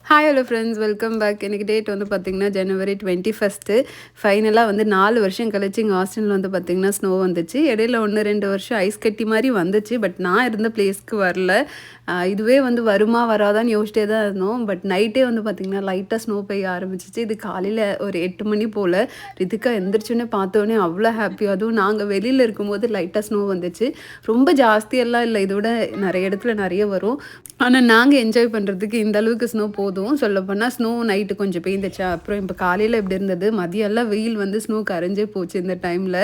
Hi hello friends, welcome back. எனக்கு date வந்து பார்த்திங்கன்னா ஜனவரி 21. ஃபைனலாக வந்து 4 வருஷம் கழிச்சு இங்கே ஆஸ்டினில் வந்து பார்த்திங்கன்னா ஸ்னோ வந்துச்சு. இடையில 1-2 வருஷம் ஐஸ் கட்டி மாதிரி வந்துச்சு. பட் நான் இருந்த பிளேஸ்க்கு வரல. இதுவே வந்து வருமா வராதான்னு யோசிச்சிட்டே தான் இருந்தோம். பட் நைட்டே வந்து பார்த்திங்கன்னா லைட்டாக ஸ்னோ பெய்ய ஆரம்பிச்சிச்சு. இது காலையில் ஒரு 8 மணி போல். ரித்திகா எந்திரிச்சோன்னே பார்த்தோன்னே அவ்வளோ ஹாப்பி. அதுவும் நாங்கள் வெளியில் இருக்கும்போது லைட்டாக ஸ்னோ வந்துச்சு. ரொம்ப ஜாஸ்தியெல்லாம் இல்லை, இதோட நிறைய இடத்துல நிறைய வரும். ஆனால் நாங்கள் என்ஜாய் பண்ணுறதுக்கு இந்த அளவுக்கு ஸ்னோ போதும். சொல்லப்போனால் ஸ்னோ நைட்டு கொஞ்சம் பெய்ந்துச்சா, அப்புறம் இப்போ காலையில் எப்படி இருந்தது, மதியம்லாம் வெயில் வந்து ஸ்னோ கரைஞ்சே போச்சு இந்த டைமில்.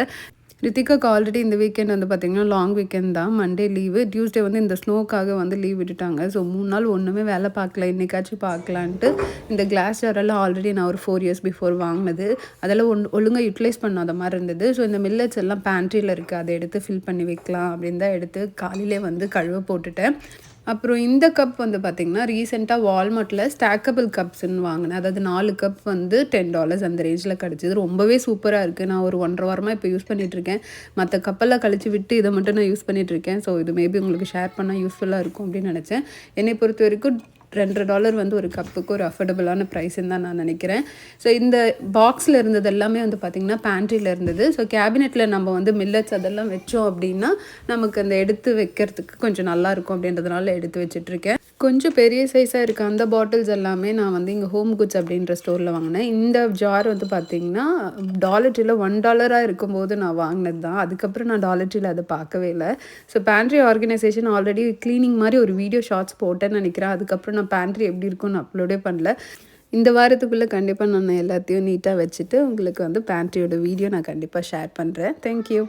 ரித்திகாக்கு ஆல்ரெடி இந்த வீக்கெண்ட் வந்து பார்த்திங்கன்னா லாங் வீக்கெண்ட் தான். மண்டே லீவு, டியூஸ்டே வந்து இந்த ஸ்னோக்காக வந்து லீவ் விட்டுட்டாங்க. ஸோ 3 நாள் ஒன்றுமே வேலை பார்க்கல. இன்றைக்காச்சும் பார்க்கலான்ட்டு இந்த கிளாஸ் ஜாரெல்லாம் ஆல்ரெடி நான் ஒரு 4 இயர்ஸ் பிஃபோர் வாங்கினது. அதெல்லாம் ஒழுங்காக யூட்டிலைஸ் பண்ணாத மாதிரி இருந்தது. ஸோ இந்த மில்லட்ஸ் எல்லாம் பேண்ட்ரியில் இருக்குது, அதை எடுத்து ஃபில் பண்ணி வைக்கலாம் அப்படின்னு தான் எடுத்து காலையிலே வந்து கழுவ போட்டுட்டேன். அப்புறம் இந்த கப் வந்து பார்த்திங்கன்னா ரீசெண்டாக வால்மார்ட்டில் ஸ்டாக்கபிள் கப்ஸ்ன்னு வாங்கினேன். அதாவது 4 கப் வந்து $10 அந்த ரேஞ்சில் கிடச்சிது. ரொம்பவே சூப்பராக இருக்குது. நான் ஒரு 1.5 வாரமாக இப்போ யூஸ் பண்ணிகிட்ருக்கேன். மற்ற கப்பெல்லாம் கழிச்சு விட்டு இதை மட்டும் நான் யூஸ் பண்ணிகிட்ருக்கேன். ஸோ இது மேபி உங்களுக்கு ஷேர் பண்ணால் யூஸ்ஃபுல்லாக இருக்கும் அப்படின்னு நினச்சேன். என்னை பொறுத்த வரைக்கும் $2 வந்து ஒரு கப்புக்கு ஒரு அஃபோர்டபுளான ப்ரைஸ்ன்னு தான் நான் நினைக்கிறேன். ஸோ இந்த பாக்ஸில் இருந்தது எல்லாமே வந்து பார்த்திங்கன்னா பேண்ட்ரியில் இருந்தது. ஸோ கேபினெட்டில் நம்ம வந்து மில்லட்ஸ் அதெல்லாம் வச்சோம் அப்படின்னா நமக்கு அந்த எடுத்து வைக்கிறதுக்கு கொஞ்சம் நல்லாயிருக்கும் அப்படின்றதுனால எடுத்து வச்சிட்ருக்கேன். கொஞ்சம் பெரிய சைஸாக இருக்க அந்த பாட்டில்ஸ் எல்லாமே நான் வந்து இங்கே ஹோம் குட்ஸ் அப்படின்ற ஸ்டோரில் வாங்கினேன். இந்த ஜார் வந்து பார்த்திங்கன்னா டாலர் ட்ரீல $1 இருக்கும்போது நான் வாங்கினது தான். அதுக்கப்புறம் நான் டாலர் ட்ரீல அதை பார்க்கவே இல்லை. So pantry organisation already cleaning மாதிரி ஒரு வீடியோ ஷார்ட்ஸ் போட்டேன்னு நினைக்கிறேன். அதுக்கப்புறம் நான் பேண்ட்ரி எப்படி இருக்குன்னு அப்லோடே பண்ணல. இந்த வாரத்துக்குள்ளே கண்டிப்பாக நான் எல்லாத்தையும் நீட்டாக வச்சுட்டு உங்களுக்கு வந்து பேண்ட்ரியோட வீடியோ நான் கண்டிப்பாக ஷேர் பண்ணுறேன். தேங்க்யூ.